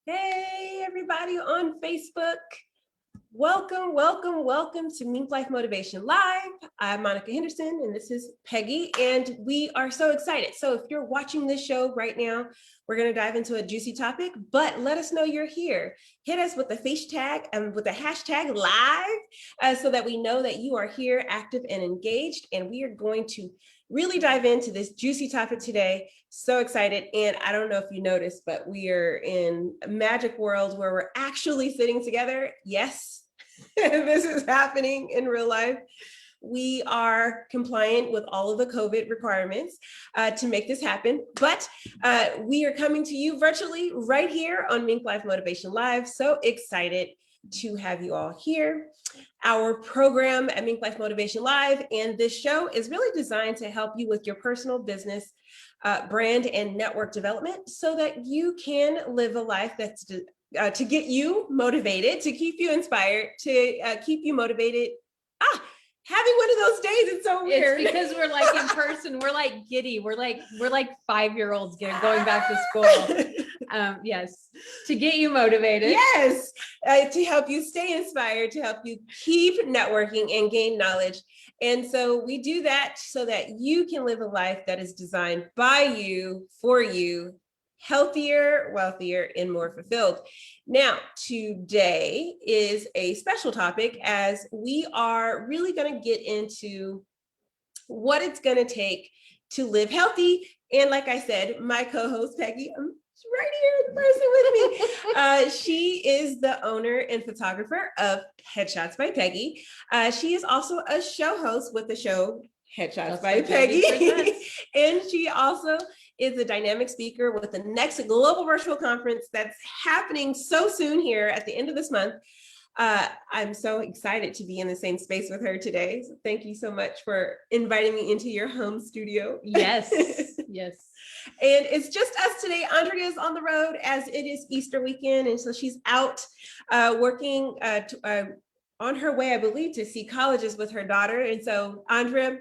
Hey, everybody on Facebook. Welcome to MinkLife Motivation Live. I'm Monica Henderson, and this is Peggy, and we are so excited. So if you're watching this show right now, we're going to dive into a juicy topic, but let us know you're here. Hit us with the face tag and with the hashtag live so that we know that you are here, active and engaged, and we are going to really dive into this juicy topic today. So excited. And I don't know if you noticed, but we are in a magic world where we're actually sitting together. Yes, this is happening in real life. We are compliant with all of the COVID requirements to make this happen, but we are coming to you virtually right here on MinkLife Motivation Live. So excited to have you all here. Our program at MinkLife Motivation Live and this show is really designed to help you with your personal business, brand, and network development so that you can live a life that's to get you motivated, to keep you inspired, to keep you motivated. Having one of those days, it's so weird. It's because we're like in person, we're like giddy. We're like 5-year-olds going back to school. Yes, to get you motivated. Yes, to help you stay inspired, to help you keep networking and gain knowledge. And so we do that so that you can live a life that is designed by you, for you, healthier, wealthier, and more fulfilled. Now, today is a special topic as we are really going to get into what it's going to take to live healthy. And like I said, my co-host Peggy, right here in person with me. She is the owner and photographer of Headshots by Peggy. She is also a show host with the show Headshots by Peggy. And she also is a dynamic speaker with the next global virtual conference that's happening so soon here at the end of this month. I'm so excited to be in the same space with her today. So thank you so much for inviting me into your home studio. Yes, yes. And it's just us today. Andrea is on the road as it is Easter weekend. And so she's out working on her way, I believe, to see colleges with her daughter. And so Andrea,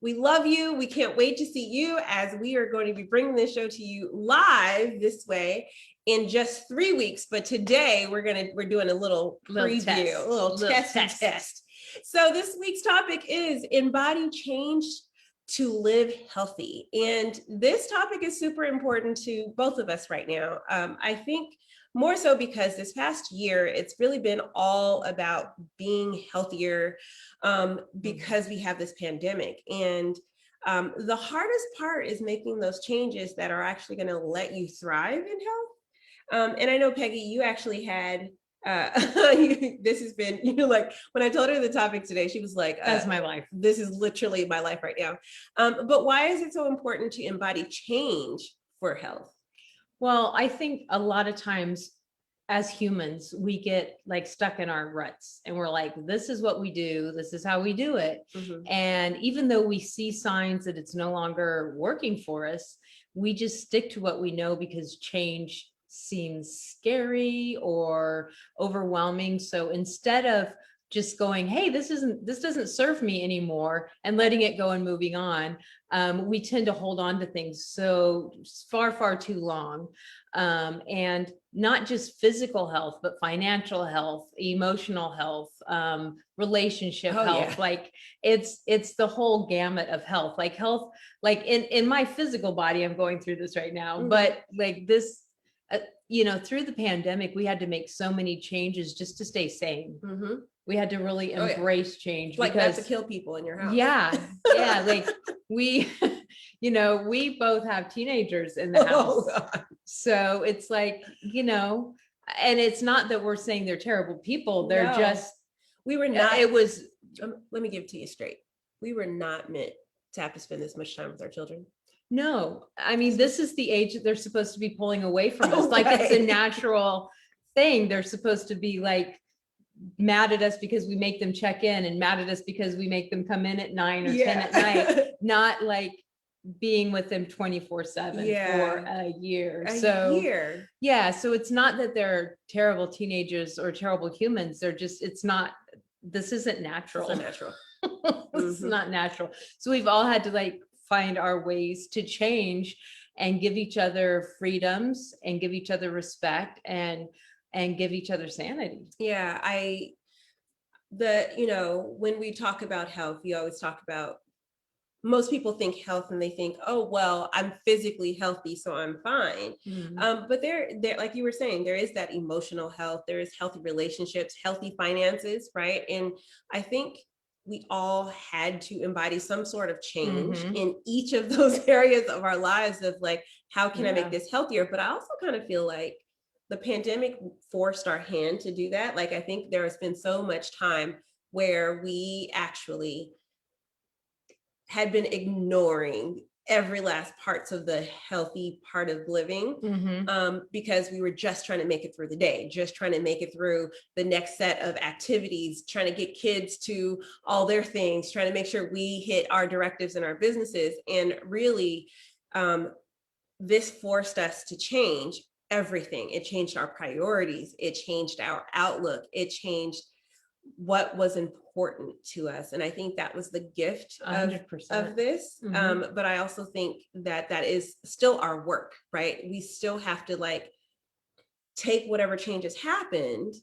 we love you. We can't wait to see you as we are going to be bringing this show to you live this way in just 3 weeks. But today we're doing a little preview, a little test. So this week's topic is embody change to live healthy. And this topic is super important to both of us right now. I think more so because this past year, it's really been all about being healthier because we have this pandemic. And the hardest part is making those changes that are actually going to let you thrive in health. And I know, Peggy, you actually had this has been, like when I told her the topic today, she was like, that's my life. This is literally my life right now. But why is it so important to embody change for health? Well, I think a lot of times as humans, we get like stuck in our ruts and we're like, this is what we do. This is how we do it. Mm-hmm. And even though we see signs that it's no longer working for us, we just stick to what we know because change seems scary or overwhelming. So instead of just going, hey, this doesn't serve me anymore and letting it go and moving on, we tend to hold on to things so far too long. And not just physical health, but financial health, emotional health, relationship health. Yeah. Like it's the whole gamut of health, like in my physical body, I'm going through this right now, but like this, through the pandemic, we had to make so many changes just to stay sane. Mm-hmm. We had to really embrace change. Like not to kill people in your house. Yeah. Like we both have teenagers in the house. So it's like, and it's not that we're saying they're terrible people. They're we were not, it was, let me give it to you straight. We were not meant to have to spend this much time with our children. No, I mean, this is the age that they're supposed to be pulling away from us. Like it's a natural thing. They're supposed to be like mad at us because we make them check in and mad at us because we make them come in at 9 or 10 at night, not like being with them 24/7 for a year. Yeah. So it's not that they're terrible teenagers or terrible humans. They're just, this isn't natural. It's not natural. It's not natural. So we've all had to like find our ways to change. and give each other freedoms and give each other respect and give each other sanity. Yeah, when we talk about health, we always talk about, most people think health and they think, oh, well, I'm physically healthy, so I'm fine. But there, like you were saying, there is that emotional health, there is healthy relationships, healthy finances, right? And I think we all had to embody some sort of change in each of those areas of our lives of like, how can I make this healthier? But I also kind of feel like the pandemic forced our hand to do that. Like, I think there has been so much time where we actually had been ignoring every last parts of the healthy part of living, because we were just trying to make it through the day, just trying to make it through the next set of activities, trying to get kids to all their things, trying to make sure we hit our directives in our businesses. And really, this forced us to change everything. It changed our priorities. It changed our outlook. It changed what was important to us. And I think that was the gift of this. But I also think that that is still our work, right? We still have to like take whatever changes happened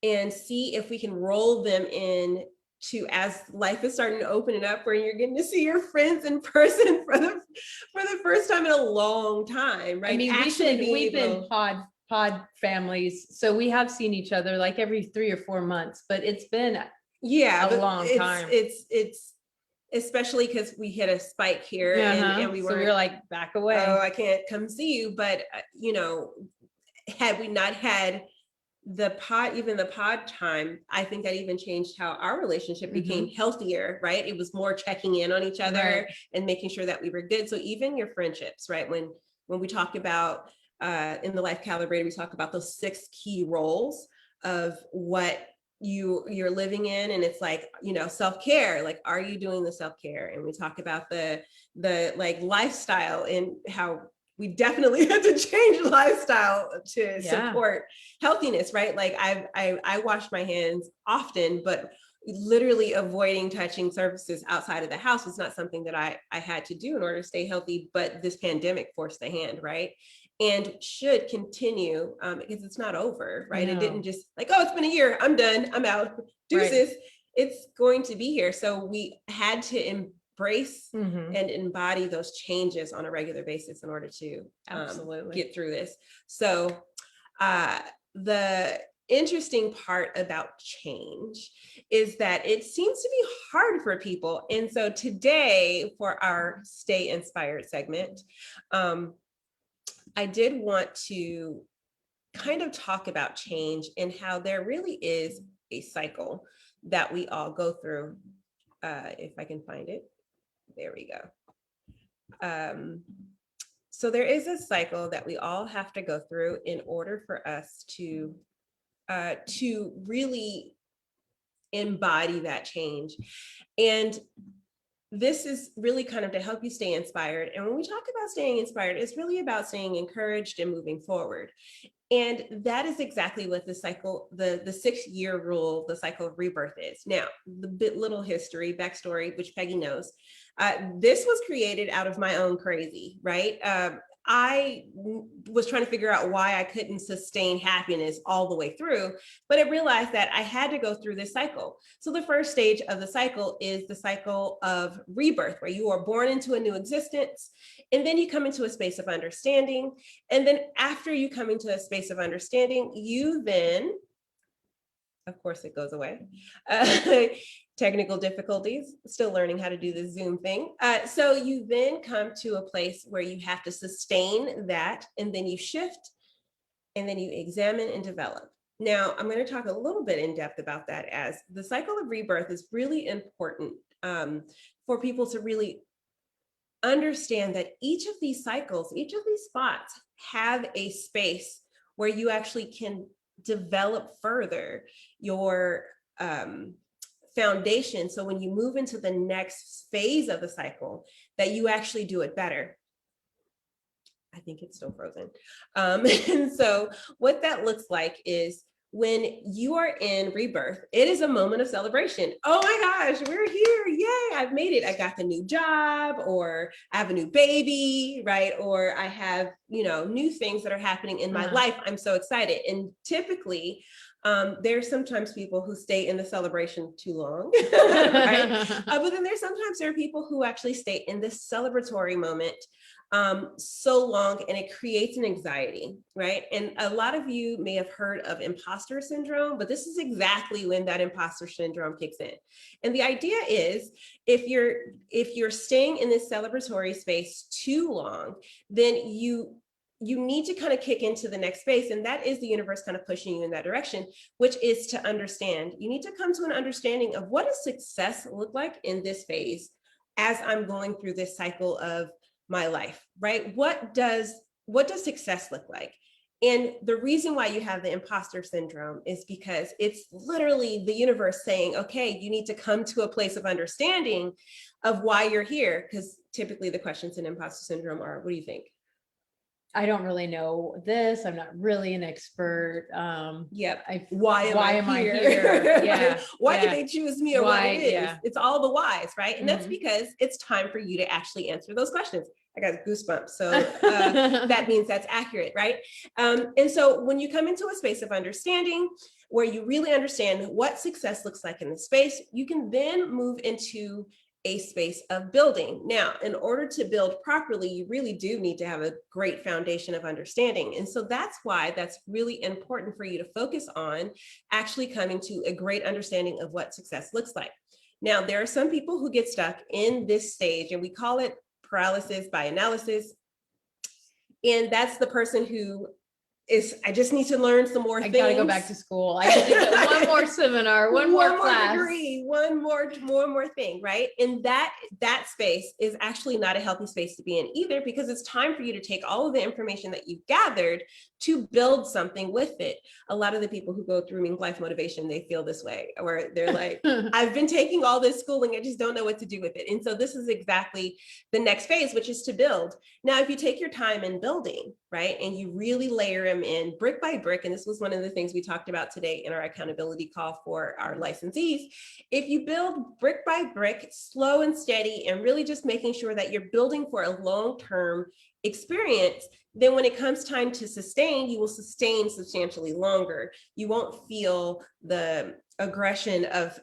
and see if we can roll them in to, as life is starting to open it up, where you're getting to see your friends in person for the first time in a long time, right? I mean, we've been pod families, so we have seen each other like every 3 or 4 months, but it's been a long time. It's especially because we hit a spike here, and we were like, back away. Oh, I can't come see you. But had we not had the pod time, I think that even changed how our relationship became healthier, right? It was more checking in on each other and making sure that we were good. So even your friendships, right? When we talk about in the Life Calibrator, we talk about those 6 key roles of what you're living in, and it's like, self-care, like, are you doing the self-care? And we talk about the like lifestyle, and how we definitely had to change lifestyle to support healthiness, right? Like I wash my hands often, but literally avoiding touching surfaces outside of the house was not something that I had to do in order to stay healthy. But this pandemic forced the hand, right? And should continue, because it's not over, right? It didn't just like, oh, it's been a year, I'm done, I'm out, deuces. It's going to be here. So we had to embrace and embody those changes on a regular basis in order to get through this. So the interesting part about change is that it seems to be hard for people. And so today, for our Stay Inspired segment, I did want to kind of talk about change and how there really is a cycle that we all go through. If I can find it. There we go. So there is a cycle that we all have to go through in order for us to really embody that change. And this is really kind of to help you stay inspired. And when we talk about staying inspired, it's really about staying encouraged and moving forward. And that is exactly what the cycle, the 6-year rule, the cycle of rebirth is. Now, the little history, backstory, which Peggy knows, this was created out of my own crazy, right? I was trying to figure out why I couldn't sustain happiness all the way through, but I realized that I had to go through this cycle. So the first stage of the cycle is the cycle of rebirth, where you are born into a new existence, and then you come into a space of understanding. And then after you come into a space of understanding, you then, of course, it goes away. Technical difficulties, still learning how to do the Zoom thing. So you then come to a place where you have to sustain that, and then you shift, and then you examine and develop. Now, I'm going to talk a little bit in depth about that, as the cycle of rebirth is really important for people to really understand that each of these cycles, each of these spots have a space where you actually can develop further your foundation. So when you move into the next phase of the cycle, that you actually do it better. I think it's still frozen. And so what that looks like is when you are in rebirth, it is a moment of celebration. Oh my gosh, we're here. Yay, I've made it. I got the new job, or I have a new baby, right? Or I have, new things that are happening in my life. I'm so excited. And typically, there's sometimes people who stay in the celebration too long, right? But then there are people who actually stay in this celebratory moment so long, and it creates an anxiety, right? And a lot of you may have heard of imposter syndrome, but this is exactly when that imposter syndrome kicks in. And the idea is, if you're staying in this celebratory space too long, then you need to kind of kick into the next space. And that is the universe kind of pushing you in that direction, which is to understand. You need to come to an understanding of, what does success look like in this phase as I'm going through this cycle of my life, right? What does success look like? And the reason why you have the imposter syndrome is because it's literally the universe saying, okay, you need to come to a place of understanding of why you're here. Because typically the questions in imposter syndrome are, what do you think? I don't really know this. I'm not really an expert. Yep. Why am I here? Yeah. Why did they choose me, or why, what it is? Yeah. It's all the whys, right? And that's because it's time for you to actually answer those questions. I got goosebumps. So that means that's accurate, right? And so when you come into a space of understanding, where you really understand what success looks like in the space, you can then move into a space of building. Now, in order to build properly, you really do need to have a great foundation of understanding. And so that's why that's really important for you to focus on actually coming to a great understanding of what success looks like. Now, there are some people who get stuck in this stage, and we call it paralysis by analysis. And that's the person who is, I just need to learn some more things. I gotta go back to school. I need one more seminar, one more class. Degree, one more thing, right? And that space is actually not a healthy space to be in either, because it's time for you to take all of the information that you've gathered to build something with it. A lot of the people who go through MinkLife motivation, they feel this way, where they're like, I've been taking all this schooling, I just don't know what to do with it. And so this is exactly the next phase, which is to build. Now, if you take your time in building, right, and you really layer them in brick by brick, and this was one of the things we talked about today in our accountability call for our licensees, if you build brick by brick, slow and steady, and really just making sure that you're building for a long-term experience, then when it comes time to sustain, you will sustain substantially longer. You won't feel the aggression of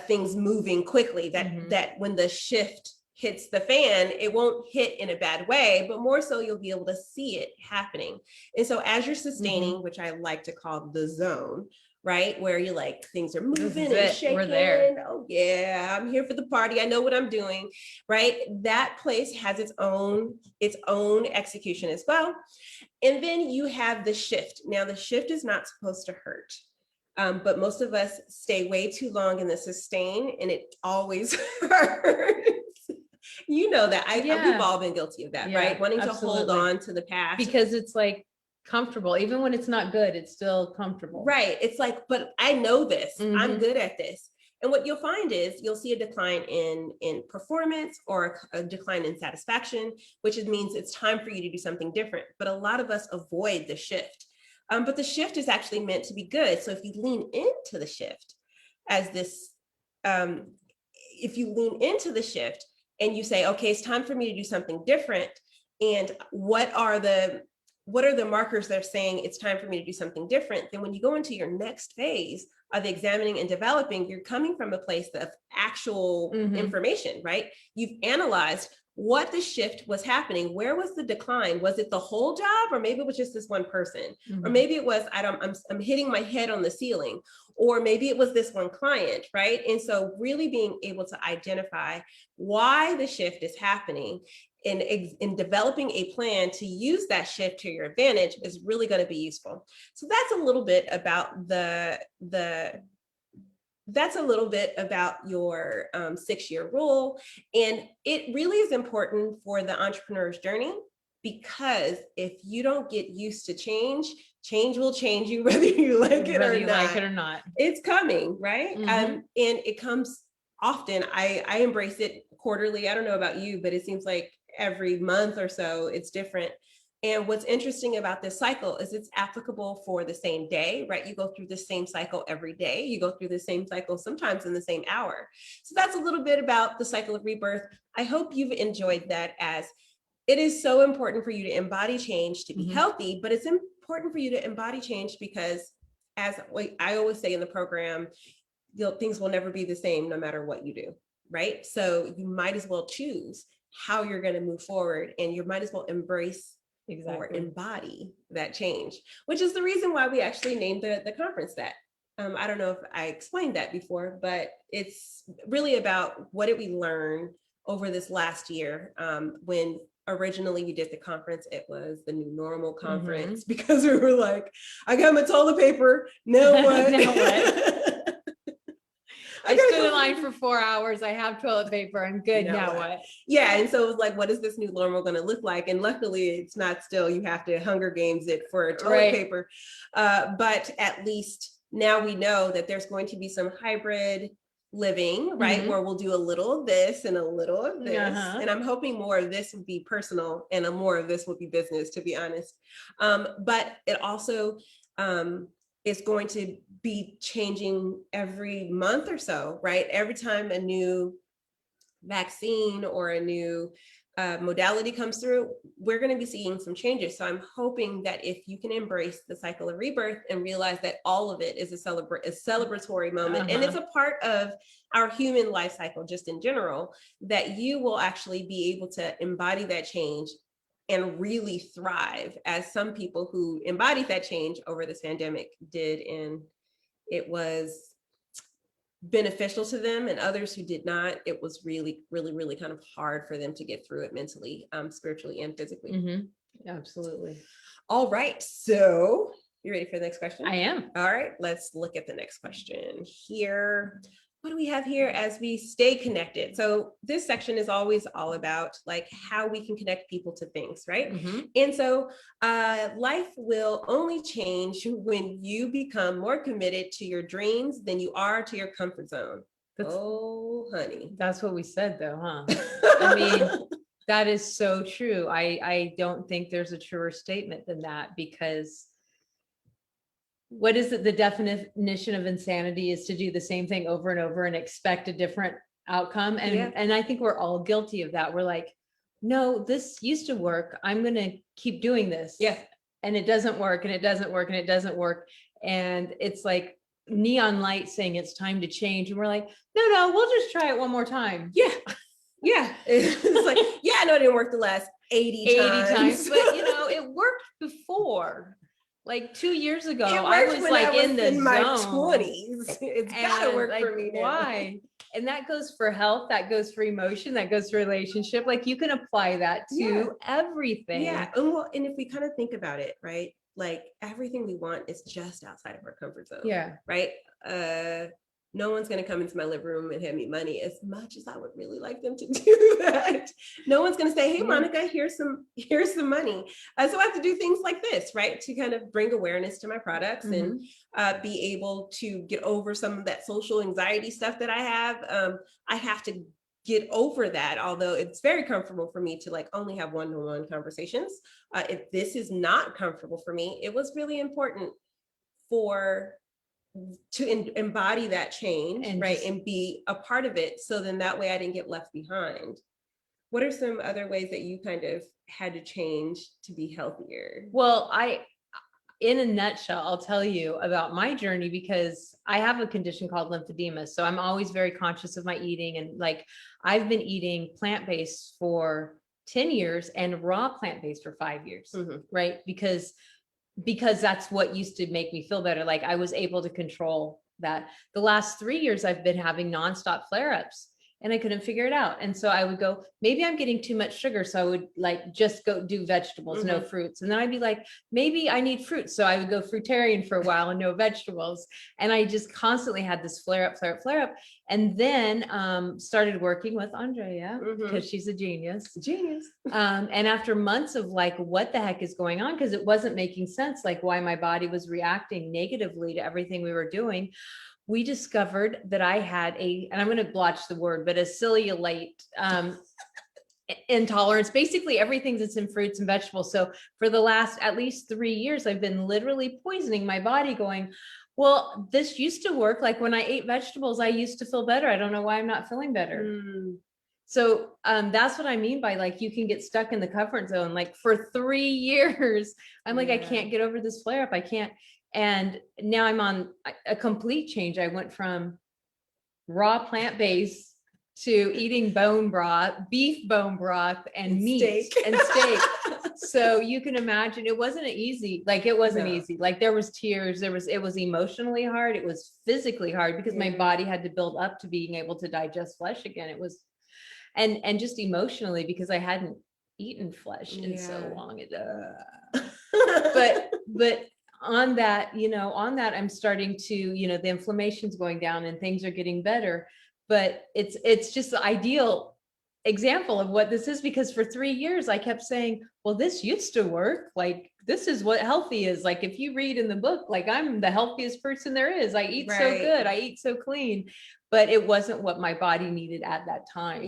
things moving quickly, that when the shift hits the fan, it won't hit in a bad way, but more so you'll be able to see it happening. And so as you're sustaining, which I like to call the zone, right, where you're like, things are moving and shaking. We're there. Oh yeah, I'm here for the party. I know what I'm doing, right? That place has its own execution as well. And then you have the shift. Now, the shift is not supposed to hurt. But most of us stay way too long in the sustain, and it always hurts. You know that. We've all been guilty of that, right? Wanting to hold on to the past. Because it's like comfortable. Even when it's not good, it's still comfortable. Right. It's like, but I know this. I'm good at this. And what you'll find is you'll see a decline in performance, or a decline in satisfaction, which means it's time for you to do something different. But a lot of us avoid the shift. But the shift is actually meant to be good. So if you lean into the shift as this, if you lean into the shift and you say, okay, it's time for me to do something different. And what are the markers that are saying it's time for me to do something different? Then when you go into your next phase of examining and developing, you're coming from a place of actual information, right? You've analyzed what the shift was happening. Where was the decline? Was it the whole job, or maybe it was just this one person? Or maybe it was, I'm hitting my head on the ceiling, or maybe it was this one client, right? And so really being able to identify why the shift is happening, in developing a plan to use that shift to your advantage is really going to be useful. So that's a little bit about your 6-year rule. And it really is important for the entrepreneur's journey, because if you don't get used to change will change you, whether you like it or not. It's coming, right? And it comes often. I embrace it quarterly. I don't know about you, but it seems like every month or so it's different. And what's interesting about this cycle is it's applicable for the same day, right? You go through the same cycle every day. You go through the same cycle sometimes in the same hour. So that's a little bit about the cycle of rebirth. I hope you've enjoyed that, as it is so important for you to embody change to be healthy, but it's important for you to embody change because, as I always say in the program, things will never be the same no matter what you do, right? So you might as well choose how you're going to move forward, and you might as well embrace or embody that change, which is the reason why we actually named the conference that. I don't know if I explained that before, but it's really about what did we learn over this last year. When originally we did the conference, it was the New Normal Conference, because we were like, I got my toilet paper, now what? Now what? I stood in line for 4 hours. I have toilet paper. I'm good. Now what? Yeah. And so it was like, what is this new normal going to look like? And luckily it's not still, you have to Hunger Games it for toilet paper. But at least now we know that there's going to be some hybrid living, right? Where we'll do a little of this and a little of this. And I'm hoping more of this would be personal and more of this would be business, to be honest. But it also, is going to be changing every month or so, right? Every time a new vaccine or a new modality comes through, we're going to be seeing some changes. So I'm hoping that if you can embrace the cycle of rebirth and realize that all of it is a celebratory moment, and it's a part of our human life cycle just in general, that you will actually be able to embody that change and really thrive, as some people who embodied that change over this pandemic did, and it was beneficial to them, and others who did not, it was really, really, really kind of hard for them to get through it mentally, spiritually, and physically. Absolutely. All right, so you ready for the next question? I am. All right, let's look at the next question here. What do we have here as we stay connected? So this section is always all about like how we can connect people to things, right? And so life will only change when you become more committed to your dreams than you are to your comfort zone. Oh, honey. That's what we said though, huh? I mean, that is so true. I don't think there's a truer statement than that, because what is it? The definition of insanity is to do the same thing over and over and expect a different outcome. And I think we're all guilty of that. We're like, no, this used to work. I'm going to keep doing this. Yeah. And it doesn't work, and it doesn't work, and it doesn't work. And it's like neon light saying it's time to change. And we're like, no, we'll just try it one more time. Yeah. Yeah. It's like, yeah, I know it didn't work the last 80 times. But it worked before. Like 2 years ago, I was in the my zone. 20s. It's gotta work for me now. Why? And that goes for health, that goes for emotion, that goes for relationship. Like you can apply that to everything. Yeah. And if we kind of think about it, right? Like everything we want is just outside of our comfort zone. Yeah. Right. No one's going to come into my living room and hand me money, as much as I would really like them to do that. No one's going to say, hey, Monica, here's some money. So I have to do things like this, right? To kind of bring awareness to my products and be able to get over some of that social anxiety stuff that I have. I have to get over that, although it's very comfortable for me to like only have one-on-one conversations. If this is not comfortable for me, it was really important to embody that change, and right, and be a part of it, so then that way I didn't get left behind. What are some other ways that you kind of had to change to be healthier? Well, in a nutshell, I'll tell you about my journey, because I have a condition called lymphedema. So I'm always very conscious of my eating, and like I've been eating plant-based for 10 years and raw plant-based for 5 years, right? Because that's what used to make me feel better. Like I was able to control that. The last 3 years I've been having nonstop flare-ups, and I couldn't figure it out. And so I would go, maybe I'm getting too much sugar. So I would like just go do vegetables, no fruits. And then I'd be like, maybe I need fruits. So I would go fruitarian for a while and no vegetables. And I just constantly had this flare up. And then started working with Andrea, because she's a genius. And after months of like, what the heck is going on? Because it wasn't making sense, like why my body was reacting negatively to everything we were doing. We discovered that I had and I'm going to blotch the word, but a cellulite intolerance, basically everything that's in fruits and vegetables. So for the last at least 3 years, I've been literally poisoning my body going, well, this used to work. Like when I ate vegetables, I used to feel better. I don't know why I'm not feeling better. So that's what I mean by like, you can get stuck in the comfort zone. Like for 3 years, I'm like, I can't get over this flare up. I can't. And now I'm on a complete change. I went from raw plant-based to eating bone broth, beef bone broth and meat and steak. So you can imagine it wasn't easy. Like it wasn't easy. Like there was tears, it was emotionally hard. It was physically hard because my body had to build up to being able to digest flesh again. It was, and just emotionally because I hadn't eaten flesh in so long. But on that, I'm starting to, the inflammation's going down and things are getting better. But it's just the ideal example of what this is, because for 3 years I kept saying, well, this used to work. Like, this is what healthy is. Like, if you read in the book, like, I'm the healthiest person there is. I eat so good. I eat so clean, but it wasn't what my body needed at that time.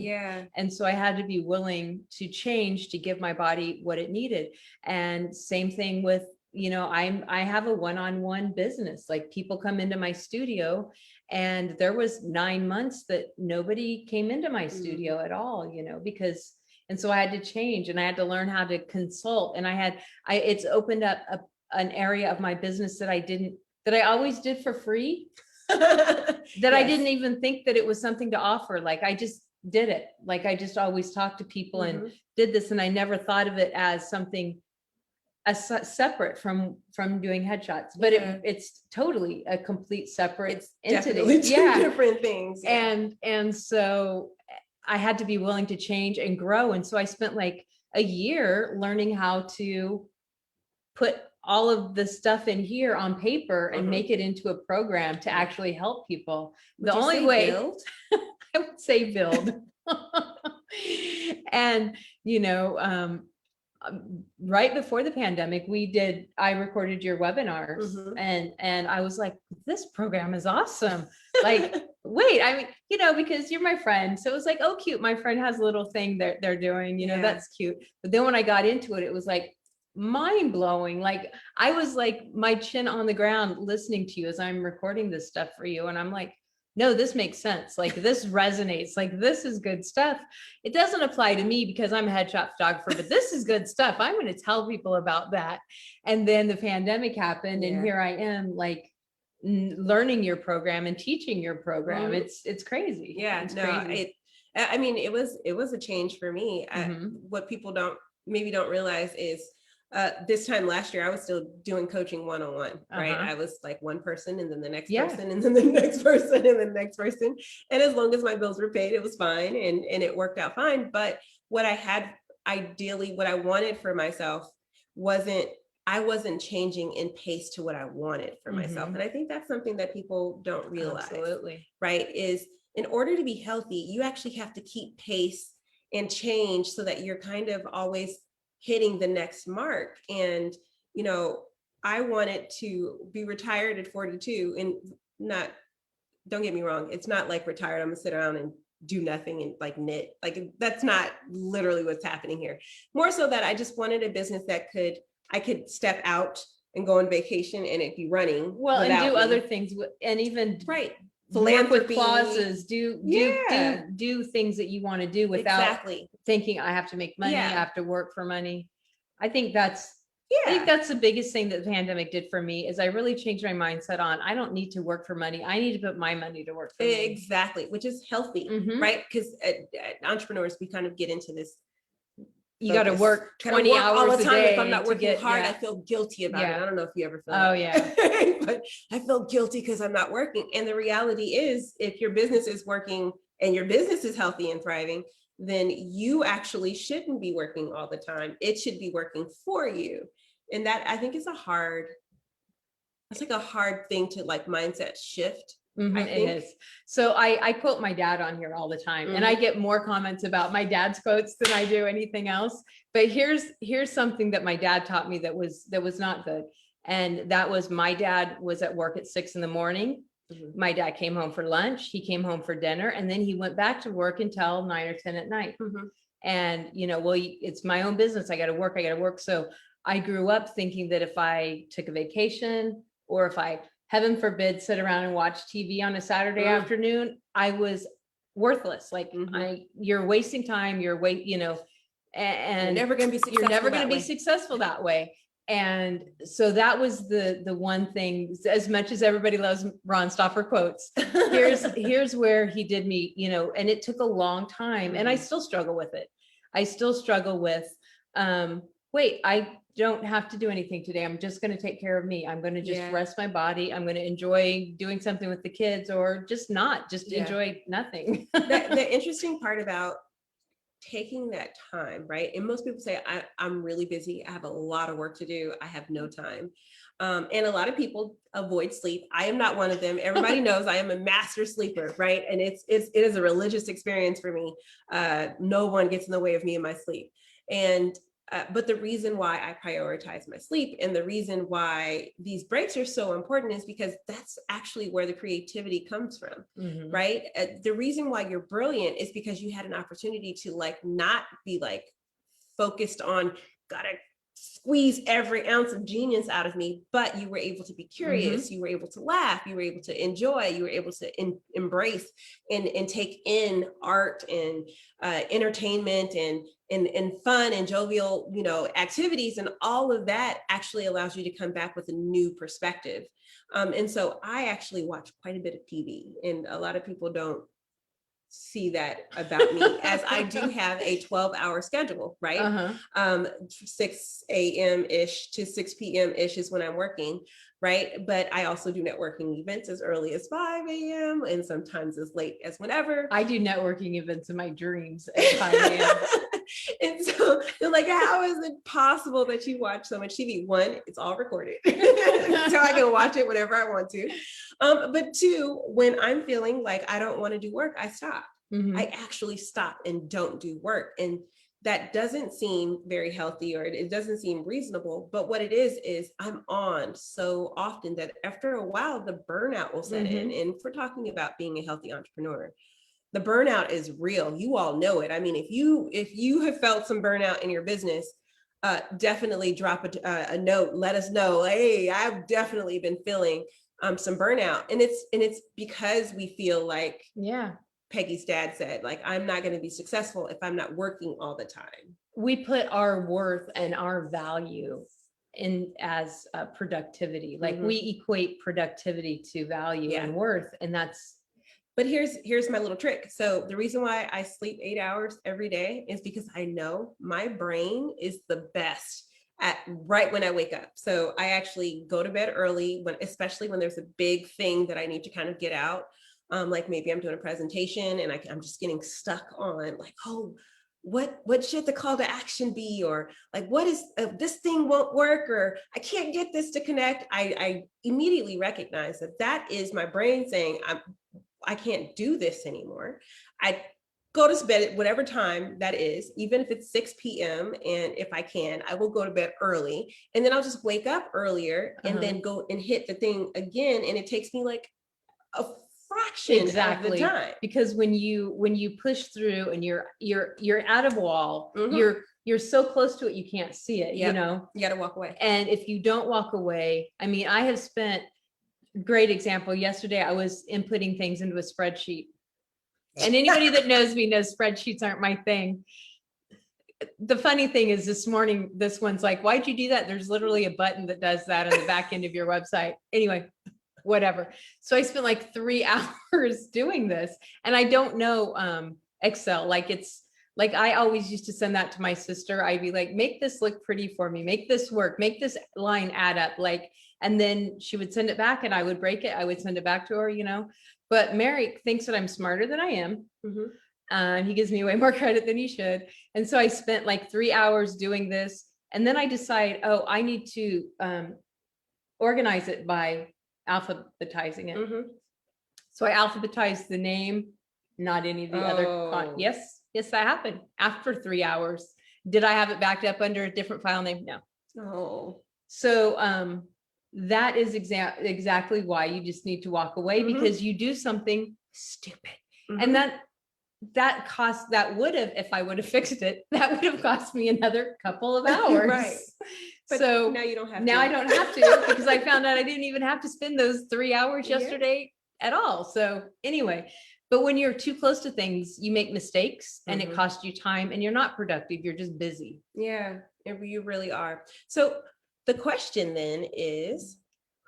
And so I had to be willing to change to give my body what it needed. And same thing with, I have a one-on-one business. Like, people come into my studio, and there was 9 months that nobody came into my studio at all, because, and so I had to change, and I had to learn how to consult. And it's opened up an area of my business that I always did for free, that I didn't even think that it was something to offer. Like, I just did it. Like, I just always talked to people and did this. And I never thought of it as something separate from doing headshots, but it's totally a complete separate entity. Definitely two different things. And so I had to be willing to change and grow. And so I spent like a year learning how to put all of the stuff in here on paper and make it into a program to actually help people. The only way build? I would say build. And, right before the pandemic, I recorded your webinars, and I was like, this program is awesome. Like, wait, I mean, because you're my friend. So it was like, oh, cute. My friend has a little thing they're doing, that's cute. But then when I got into it, it was like mind blowing. Like, I was like my chin on the ground listening to you as I'm recording this stuff for you. And I'm like, no, this makes sense. Like, this resonates. Like, this is good stuff. It doesn't apply to me because I'm a headshot photographer, but this is good stuff. I'm going to tell people about that. And then the pandemic happened, and here I am, like, learning your program and teaching your program. It's crazy. It's crazy. I mean, it was a change for me. What people don't realize is, this time last year, I was still doing coaching one-on-one, right? I was like one person, and then the next person, and then the next person, and the next person. And as long as my bills were paid, it was fine. And it worked out fine. But what I had ideally, what I wanted for myself I wasn't changing in pace to what I wanted for myself. And I think that's something that people don't realize, right? Is in order to be healthy, you actually have to keep pace and change so that you're kind of always hitting the next mark. And, I wanted to be retired at 42, and don't get me wrong, it's not like retired, I'm gonna sit around and do nothing and like knit. Like, that's not literally what's happening here. More so that I just wanted a business that I could step out and go on vacation and it'd be running. Well, and do other things, and even work with clauses, do things that you want to do without thinking I have to make money, I have to work for money. I think that's the biggest thing that the pandemic did for me, is I really changed my mindset on, I don't need to work for money. I need to put my money to work for me. Exactly. Which is healthy, right? Because entrepreneurs, we kind of get into this. You got to work 20 hours all the time. If I'm not working hard, I feel guilty about it. I don't know if you ever feel but I feel guilty because I'm not working. And the reality is, if your business is working and your business is healthy and thriving, then you actually shouldn't be working all the time. It should be working for you. And that, I think, is a hard thing to like mindset shift. I think it is. So I quote my dad on here all the time, and I get more comments about my dad's quotes than I do anything else. But here's something that my dad taught me that was not good. And that was, my dad was at work at 6 a.m. My dad came home for lunch, he came home for dinner, and then he went back to work until 9 or 10 at night. And, well, it's my own business. I got to work. So I grew up thinking that if I took a vacation, or if I, heaven forbid, sit around and watch TV on a Saturday afternoon, I was worthless. Like you're wasting time, and you're never going to be successful that way. And so that was the one thing, as much as everybody loves Ron Stoffer quotes, here's where he did me, and it took a long time, and I still struggle with it. I still struggle with, wait, I don't have to do anything today. I'm just going to take care of me. I'm going to just rest my body. I'm going to enjoy doing something with the kids, or just enjoy nothing. The interesting part about taking that time, right? And most people say, I'm really busy. I have a lot of work to do. I have no time. And a lot of people avoid sleep. I am not one of them. Everybody knows I am a master sleeper, right? And it is a religious experience for me. No one gets in the way of me and my sleep. And but the reason why I prioritize my sleep, and the reason why these breaks are so important, is because that's actually where the creativity comes from, right? The reason why you're brilliant is because you had an opportunity to not be focused on, gotta squeeze every ounce of genius out of me, but you were able to be curious, you were able to laugh, you were able to enjoy, you were able to embrace and take in art and entertainment and fun and jovial, activities, and all of that actually allows you to come back with a new perspective. And so I actually watch quite a bit of TV, and a lot of people don't see that about me, as I do have a 12-hour schedule, right? 6 a.m. ish to 6 p.m. ish is when I'm working, right? But I also do networking events as early as 5 a.m. and sometimes as late as whenever. I do networking events in my dreams at 5 a.m. And so they're like, how is it possible that you watch so much TV? One, it's all recorded, so I can watch it whenever I want to. But two, when I'm feeling like I don't want to do work, I stop. I actually stop and don't do work. And that doesn't seem very healthy, or it doesn't seem reasonable. But what it is I'm on so often that after a while, the burnout will set in. And if we're talking about being a healthy entrepreneur, the burnout is real. You all know it. I mean, if you have felt some burnout in your business, definitely drop a note. Let us know. Hey, I've definitely been feeling some burnout, and it's because we feel like, Peggy's dad said, I'm not going to be successful if I'm not working all the time. We put our worth and our value in as productivity. We equate productivity to value and worth, and that's. But here's my little trick. So the reason why I sleep 8 hours every day is because I know my brain is the best at right when I wake up. So I actually go to bed early, especially when there's a big thing that I need to kind of get out. Like maybe I'm doing a presentation and I'm just getting stuck on what should the call to action be? Or what is this thing won't work, or I can't get this to connect. I immediately recognize that is my brain saying, I can't do this anymore. I go to bed at whatever time that is, even if it's 6 p.m. And if I can, I will go to bed early, and then I'll just wake up earlier and then go and hit the thing again. And it takes me a fraction of the time. Because when you push through and you're at a wall, you're so close to it, you can't see it. You got to walk away. And if you don't walk away, I mean, I have spent, great example, yesterday I was inputting things into a spreadsheet, and anybody that knows me knows spreadsheets aren't my thing. The funny thing is, this morning, this one's like, why'd you do that? There's literally a button that does that on the back end of your website. Anyway, whatever. So I spent 3 hours doing this, and I don't know Excel. I always used to send that to my sister. I'd be like, make this look pretty for me, make this work, make this line add up. And then she would send it back and I would break it. I would send it back to her, but Merrick thinks that I'm smarter than I am. He gives me way more credit than he should. And so I spent 3 hours doing this. And then I decide, I need to organize it by alphabetizing it. So I alphabetized the name, not any of the other. Yes, that happened after 3 hours. Did I have it backed up under a different file name? No. So that is exactly why you just need to walk away, because you do something stupid. And that would have, if I would have fixed it, that would have cost me another couple of hours. Right. But so now you don't have now to. I don't have to, because I found out I didn't even have to spend those 3 hours Yeah. yesterday at all. So anyway, but when you're too close to things, you make mistakes and it costs you time and you're not productive. You're just busy. Yeah, you really are. So the question then is,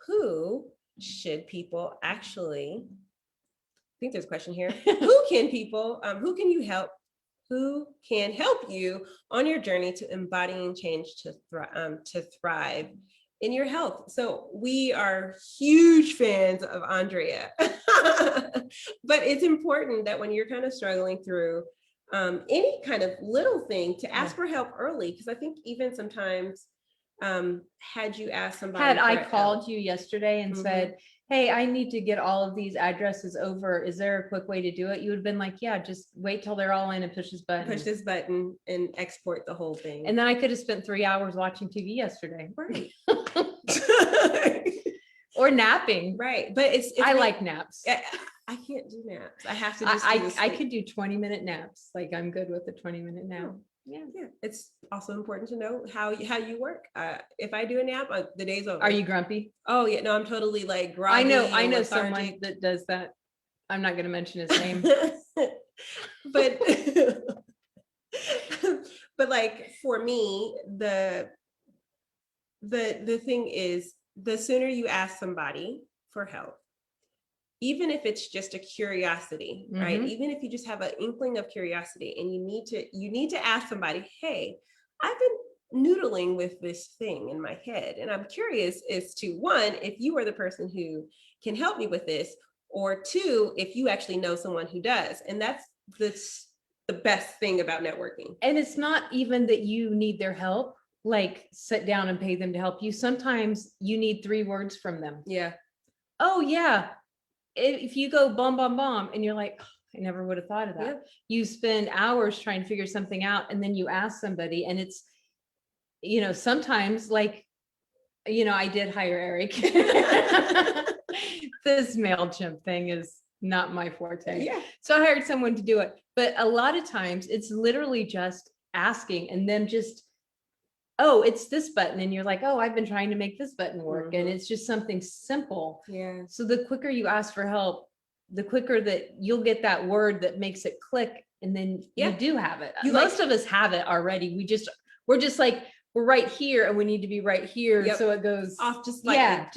who should people actually, I think there's a question here. Who can you help? Who can help you on your journey to embodying change to thrive in your health? So we are huge fans of Andrea, but it's important that when you're kind of struggling through any kind of little thing, to ask for help early, because I think even sometimes had you asked somebody, Had I called you yesterday and said, hey, I need to get all of these addresses over, is there a quick way to do it? You would have been like, yeah, just wait till they're all in and push this button and export the whole thing. And then I could have spent 3 hours watching TV yesterday. Right. Or napping. Right. But it's I like naps. I can't do naps. I have to I could do 20-minute naps. Like I'm good with a 20-minute nap. Yeah. It's also important to know how you work. If I do a nap, the day's over. Are you grumpy? Oh yeah, no, I'm totally like groggy. I know someone that does that. I'm not going to mention his name. but but like for me, the thing is, the sooner you ask somebody for help, even if it's just a curiosity, right? Even if you just have an inkling of curiosity and you need to ask somebody, hey, I've been noodling with this thing in my head, and I'm curious as to, one, if you are the person who can help me with this, or two, if you actually know someone who does. And that's the best thing about networking. And it's not even that you need their help, like sit down and pay them to help you. Sometimes you need 3 words from them. Yeah. Oh yeah. If you go bomb, bomb, bomb, and you're like, oh, I never would have thought of that. Yeah. You spend hours trying to figure something out, and then you ask somebody, and it's, sometimes like, I did hire Eric. This MailChimp thing is not my forte. Yeah. So I hired someone to do it. But a lot of times it's literally just asking and them just, oh, it's this button. And you're like, oh, I've been trying to make this button work. And it's just something simple. Yeah. So the quicker you ask for help, the quicker that you'll get that word that makes it click. And then you do have it. Most of us have it already. We're just like, we're right here and we need to be right here. So it goes off just like,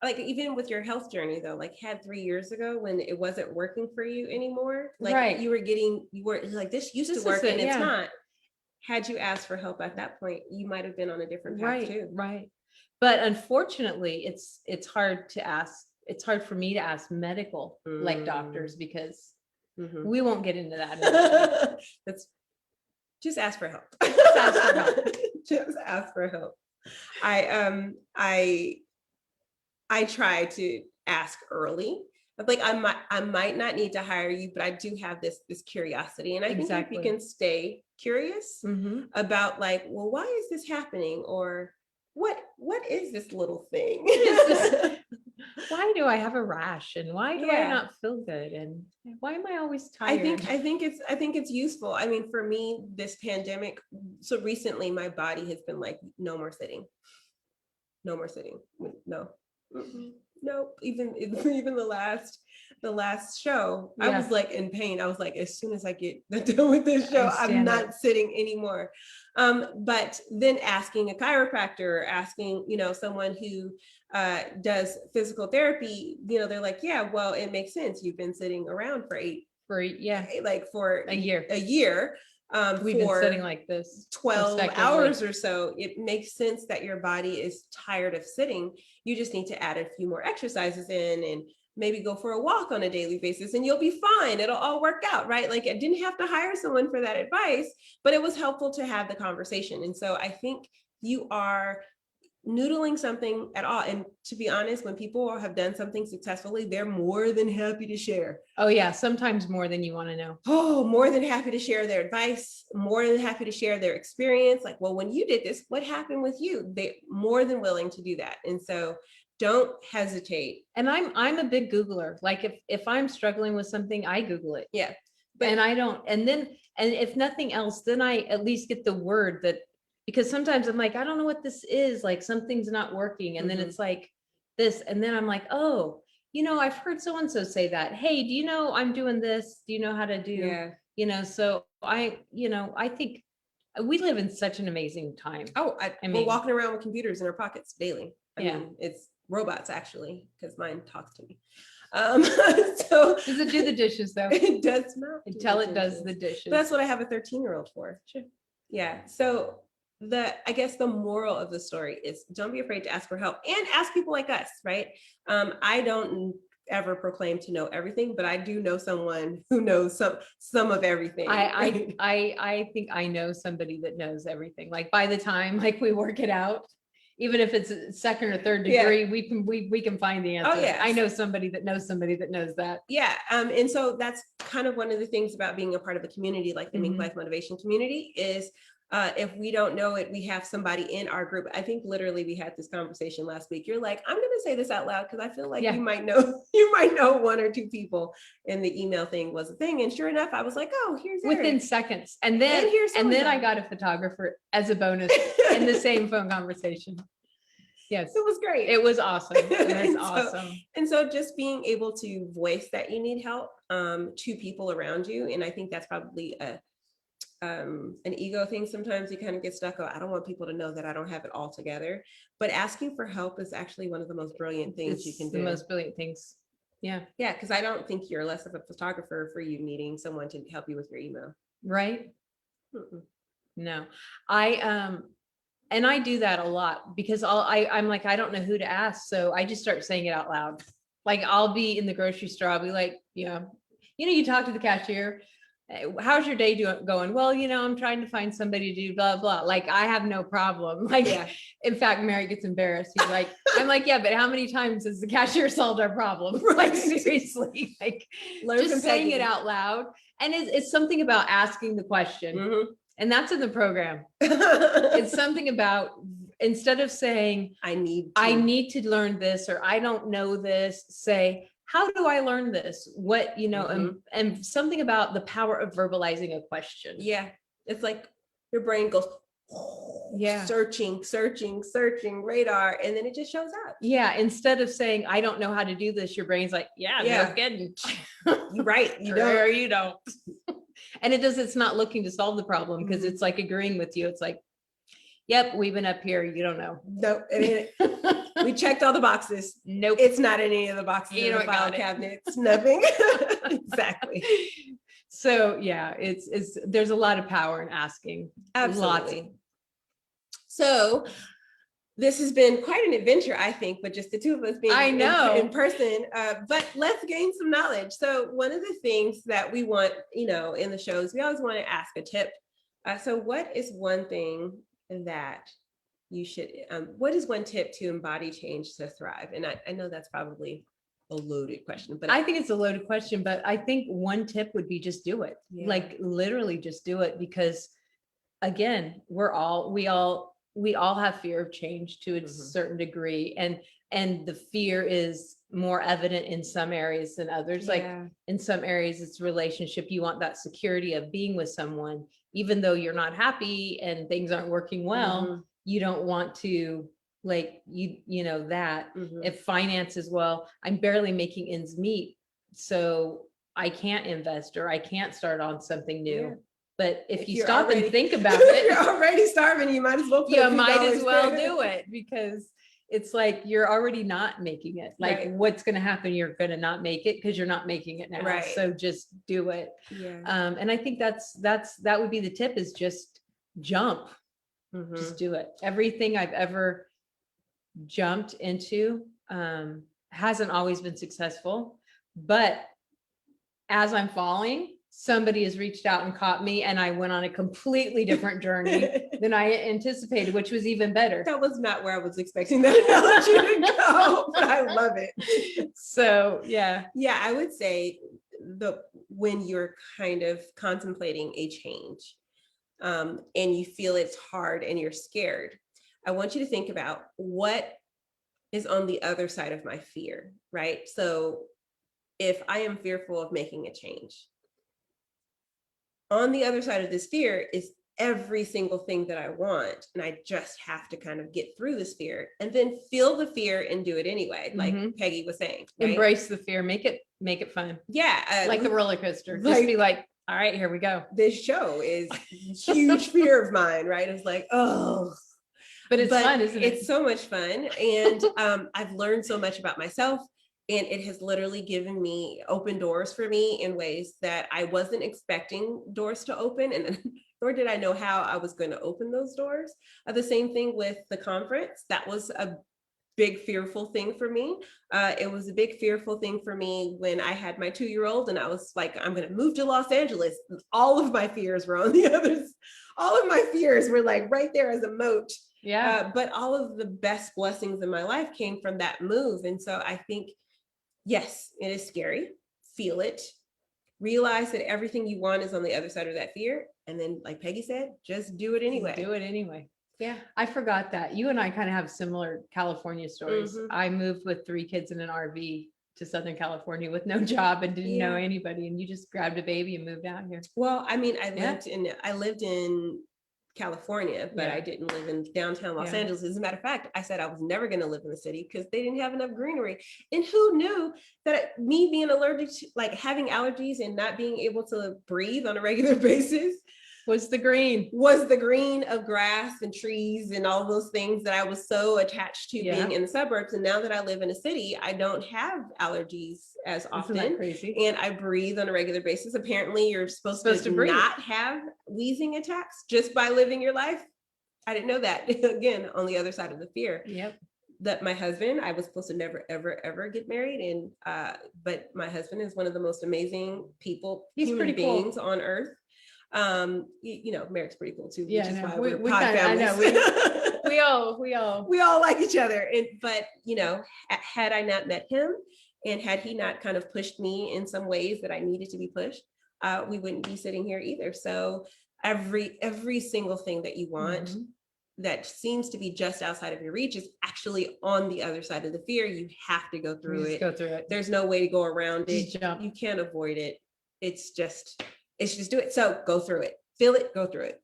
like even with your health journey though, like had 3 years ago when it wasn't working for you anymore, like you were like, this used to work and it's not. Had you asked for help at that point, you might have been on a different path too. Right. But unfortunately, it's hard to ask. It's hard for me to ask medical like doctors, because we won't get into that. That's just ask for help. Just ask for help. Just ask for help. I try to ask early. Like I might not need to hire you, but I do have this curiosity, and I think if you can stay curious about like, well, why is this happening, or what is this little thing? Why do I have a rash, and why do I not feel good, and why am I always tired? I think it's useful. I mean, for me, this pandemic, so recently my body has been like, no more sitting. No, even the last show, I was like in pain. I was like, as soon as I get done with this show, I'm not sitting anymore. But then asking a chiropractor, asking, someone who does physical therapy, they're like, yeah, well, it makes sense. You've been sitting around for for a year. We've been sitting like this 12 hours or so. It makes sense that your body is tired of sitting. You just need to add a few more exercises in and maybe go for a walk on a daily basis, and you'll be fine. It'll all work out, right? Like, I didn't have to hire someone for that advice, but it was helpful to have the conversation. And so I think you are noodling something at all. And to be honest, when people have done something successfully, they're more than happy to share. Oh yeah. Sometimes more than you want to know. Oh, more than happy to share their advice, more than happy to share their experience. Like, well, when you did this, what happened with you? They're more than willing to do that. And so don't hesitate. And I'm a big Googler. Like if I'm struggling with something, I Google it. Yeah. But and I don't, and if nothing else, then I at least get the word that, because sometimes I'm like, I don't know what this is, like something's not working. And then it's like this, and then I'm like, oh, I've heard so-and-so say that. Hey, do you know I'm doing this? Do you know how to do, so I think we live in such an amazing time. Oh, we're walking around with computers in our pockets daily. I mean, it's robots actually, because mine talks to me. So does it do the dishes though? It does not. Until it does the dishes. But that's what I have a 13-year-old for. Sure. Yeah. So I guess the moral of the story is don't be afraid to ask for help and ask people like us, right? I don't ever proclaim to know everything, but I do know someone who knows some of everything. I think I know somebody that knows everything. Like by the time like we work it out, even if it's a second or third degree, we can find the answer. Oh, yeah. I know somebody that knows that. Yeah. And so that's kind of one of the things about being a part of a community like the MinkLife motivation community is if we don't know it, we have somebody in our group. I think literally we had this conversation last week. You're like, I'm going to say this out loud because I feel like you might know one or two people, and the email thing was a thing. And sure enough, I was like, oh, here's Eric. Within seconds. And then I got a photographer as a bonus in the same phone conversation. Yes. It was great. It was awesome. It was awesome. And so just being able to voice that you need help to people around you. And I think that's probably an ego thing. Sometimes you kind of get stuck. Oh, I don't want people to know that I don't have it all together. But asking for help is actually one of the most brilliant things you can do. The most brilliant things. Yeah. Yeah. Because I don't think you're less of a photographer for you needing someone to help you with your email. Right. No, and I do that a lot because I'm like, I don't know who to ask. So I just start saying it out loud. Like I'll be in the grocery store. I'll be like, you talk to the cashier. How's your day going? Well, I'm trying to find somebody to do blah, blah. Like I have no problem. Like, in fact, Mary gets embarrassed. He's like, I'm like, yeah, but how many times has the cashier solved our problem? Like seriously, like just saying it out loud. And it's something about asking the question. And that's in the program. It's something about, instead of saying, I need to learn this, or I don't know this, say, how do I learn this? What, and something about the power of verbalizing a question. Yeah. It's like your brain goes, searching radar, and then it just shows up. Yeah. Instead of saying, I don't know how to do this, your brain's like, no kidding. You're right. You don't, or you don't. And it's not looking to solve the problem because it's like agreeing with you. It's like, yep, we've been up here. You don't know. Nope. We checked all the boxes. Nope. It's not in any of the boxes in the file cabinet. It's nothing. Exactly. So yeah, there's a lot of power in asking. Absolutely. So this has been quite an adventure, I think, but just the two of us being in person. But let's gain some knowledge. So one of the things that we want, in the shows, we always want to ask a tip. So what is one thing that you should, what is one tip to embody change to thrive? And I know that's probably a loaded question, but I think it's a loaded question, but I think one tip would be just do it. Like literally just do it, because again, we all have fear of change to a certain degree. And the fear is more evident in some areas than others. Like in some areas, it's relationship. You want that security of being with someone, even though you're not happy and things aren't working well, you don't want to that. If finances, well, I'm barely making ends meet, so I can't invest or I can't start on something new. Yeah. But if you stop and think about it, you're already starving. You might as well do it, because it's like you're already not making it. Like what's going to happen? You're going to not make it because you're not making it now. Right. So just do it. Yeah. And I think that would be the tip, is just jump. Just do it. Everything I've ever jumped into hasn't always been successful, but as I'm falling, somebody has reached out and caught me, and I went on a completely different journey than I anticipated, which was even better. That was not where I was expecting that analogy to go, but I love it. So yeah, I would say when you're kind of contemplating a change, and you feel it's hard and you're scared, I want you to think about what is on the other side of my fear, right? So if I am fearful of making a change, on the other side of this fear is every single thing that I want. And I just have to kind of get through this fear and then feel the fear and do it anyway. Like Peggy was saying, right? Embrace the fear, make it fun. Yeah. Like a roller coaster. Just be like, all right, here we go. This show is huge fear of mine, right? It's like, oh, but it's fun, isn't it? It's so much fun. And I've learned so much about myself, and it has literally given me open doors for me in ways that I wasn't expecting doors to open. And nor did I know how I was going to open those doors. The same thing with the conference. That was a big fearful thing for me. It was a big fearful thing for me when I had my 2-year-old and I was like, I'm going to move to Los Angeles. All of my fears were on the others. All of my fears were like right there as a moat. Yeah. But all of the best blessings in my life came from that move. And so I think, yes, it is scary. Feel it. Realize that everything you want is on the other side of that fear. And then, like Peggy said, just do it anyway. Do it anyway. Yeah. I forgot that. You and I kind of have similar California stories. I moved with 3 kids in an RV to Southern California with no job and didn't know anybody. And you just grabbed a baby and moved out here. Well, I mean, I lived in California, but I didn't live in downtown Los Angeles. As a matter of fact, I said I was never going to live in the city because they didn't have enough greenery. And who knew that me being allergic to, like, having allergies and not being able to breathe on a regular basis was the green of grass and trees and all those things that I was so attached to being in the suburbs. And now that I live in a city, I don't have allergies as often. Isn't that crazy? And I breathe on a regular basis. Apparently you're supposed to not have wheezing attacks just by living your life. I didn't know that. Again, on the other side of the fear. Yep. That my husband, I was supposed to never, ever, ever get married. And, but my husband is one of the most amazing people, human beings on earth. You know, Merrick's pretty cool too, which is why we're pod families. we all like each other. But you know, had I not met him and had he not kind of pushed me in some ways that I needed to be pushed, we wouldn't be sitting here either. So every single thing that you want that seems to be just outside of your reach is actually on the other side of the fear. You have to go through it. Go through it. There's no way to go around it. Just jump. You can't avoid it. It's just do it. So go through it, feel it, go through it.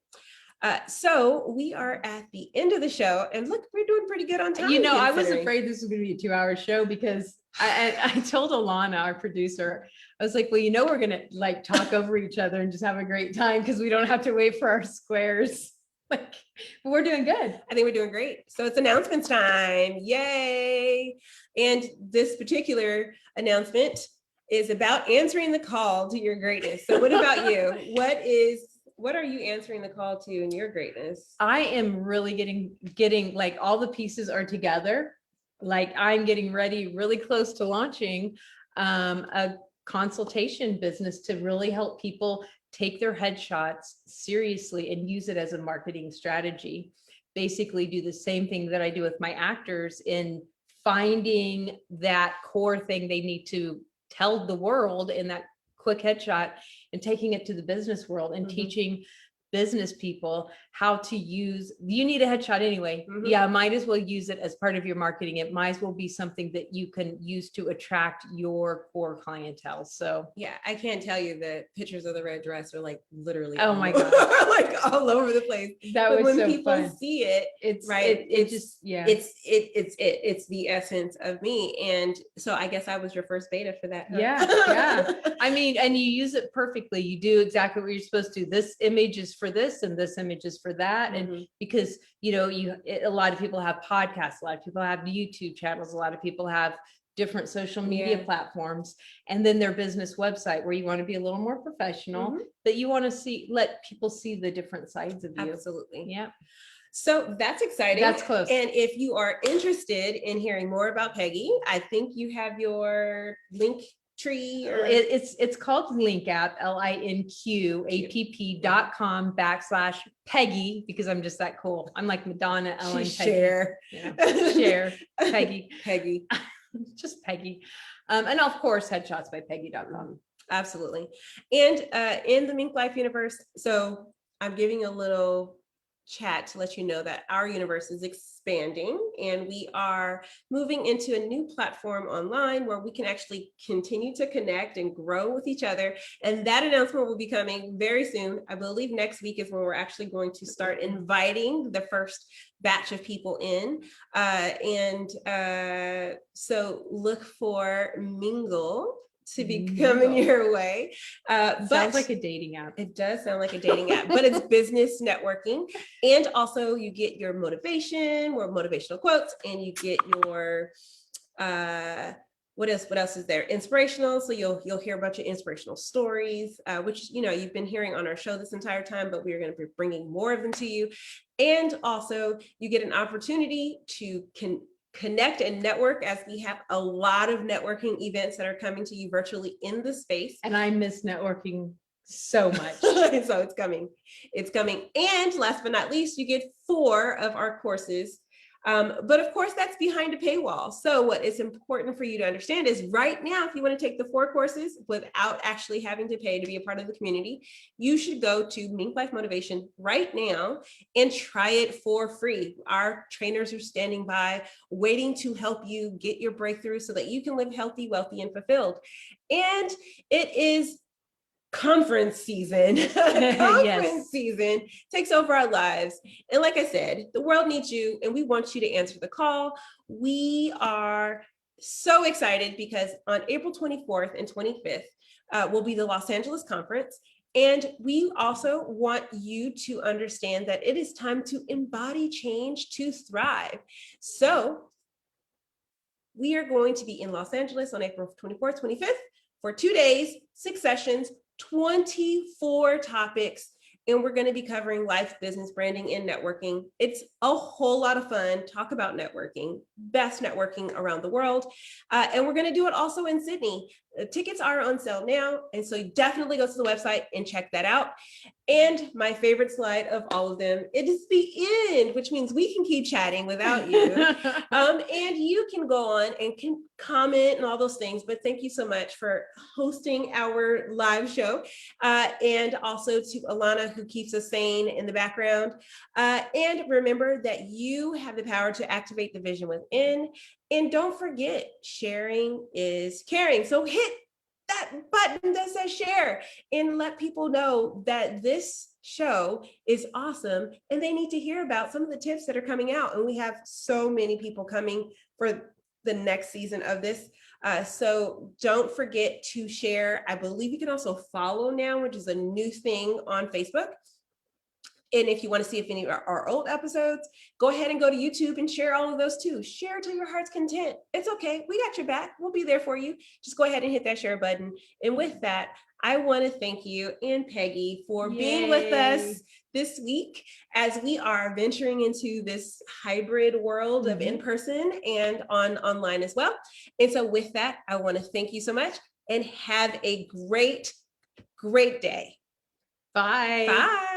So we are at the end of the show and look, we're doing pretty good on time. You know, I was afraid this was going to be a 2-hour show because I told Alana, our producer, I was like, well, you know, we're going to like talk over each other and just have a great time because we don't have to wait for our squares. Like, we're doing good. I think we're doing great. So it's announcements time. Yay. And this particular announcement is about answering the call to your greatness. So what about you? What are you answering the call to in your greatness? I am really getting like all the pieces are together. Like I'm getting ready, really close to launching a consultation business to really help people take their headshots seriously and use it as a marketing strategy. Basically do the same thing that I do with my actors in finding that core thing they need to tell the world in that quick headshot and taking it to the business world and teaching business people how to use, you need a headshot anyway. Yeah, might as well use it as part of your marketing. It might as well be something that you can use to attract your core clientele. So yeah, I can't tell you the pictures of the red dress are like literally oh my god, like all over the place. That was when so people fun. See it, it's right. It's the essence of me. And so I guess I was your first beta for that. Huh? Yeah. I mean, and you use it perfectly. You do exactly what you're supposed to. This image is for this and this image is for that. And because, you know, a lot of people have podcasts, a lot of people have YouTube channels, a lot of people have different social media platforms, and then their business website where you want to be a little more professional, but you want to let people see the different sides of you. Absolutely. Yeah. So that's exciting. That's close. And if you are interested in hearing more about Peggy, I think you have your link tree or it's called Link App, linkapp.com/Peggy, because I'm just that cool. I'm like Madonna, Ellen, share, share Peggy, Peggy, just Peggy. And of course, headshotsbypeggy.com. Absolutely. And in the MinkLife universe, so I'm giving a little chat to let you know that our universe is expanding and we are moving into a new platform online where we can actually continue to connect and grow with each other. And that announcement will be coming very soon. I believe next week is when we're actually going to start inviting the first batch of people in. So look for Mingle to be coming your way. Sounds like a dating app. It does sound like a dating app, but it's business networking. And also you get your motivation, more motivational quotes, and you get your, what else is there? Inspirational. So you'll hear a bunch of inspirational stories, which, you've been hearing on our show this entire time, but we're going to be bringing more of them to you. And also you get an opportunity to connect and network, as we have a lot of networking events that are coming to you virtually in the space. And I miss networking so much. So it's coming. And last but not least, you get 4 of our courses. But of course, that's behind a paywall. So what is important for you to understand is right now, if you want to take the 4 courses without actually having to pay to be a part of the community, you should go to MinkLife Motivation right now and try it for free. Our trainers are standing by, waiting to help you get your breakthrough so that you can live healthy, wealthy, and fulfilled. And it is conference season. Season takes over our lives. And like I said, the world needs you and we want you to answer the call. We are so excited because on April 24th and 25th will be the Los Angeles conference. And we also want you to understand that it is time to embody change to thrive. So we are going to be in Los Angeles on April 24th, 25th for 2 days, 6 sessions, 24 topics, and we're going to be covering life, business, branding, and networking. It's a whole lot of fun. Talk about networking, best networking around the world. And we're going to do it also in Sydney. The tickets are on sale now, and so definitely go to the website and check that out. And my favorite slide of all of them, it is the end, which means we can keep chatting without you. And you can go on and can comment and all those things. But thank you so much for hosting our live show. And also to Alana, who keeps us sane in the background. And remember that you have the power to activate the vision within. And don't forget, sharing is caring. So hit that button that says share and let people know that this show is awesome and they need to hear about some of the tips that are coming out. And we have so many people coming for the next season of this. So don't forget to share. I believe you can also follow now, which is a new thing on Facebook. And if you want to see if any of our old episodes, go ahead and go to YouTube and share all of those too. Share to your heart's content. It's okay. We got your back. We'll be there for you. Just go ahead and hit that share button. And with that, I want to thank you and Peggy for being with us this week as we are venturing into this hybrid world of in-person and online as well. And so with that, I want to thank you so much and have a great day. Bye. Bye.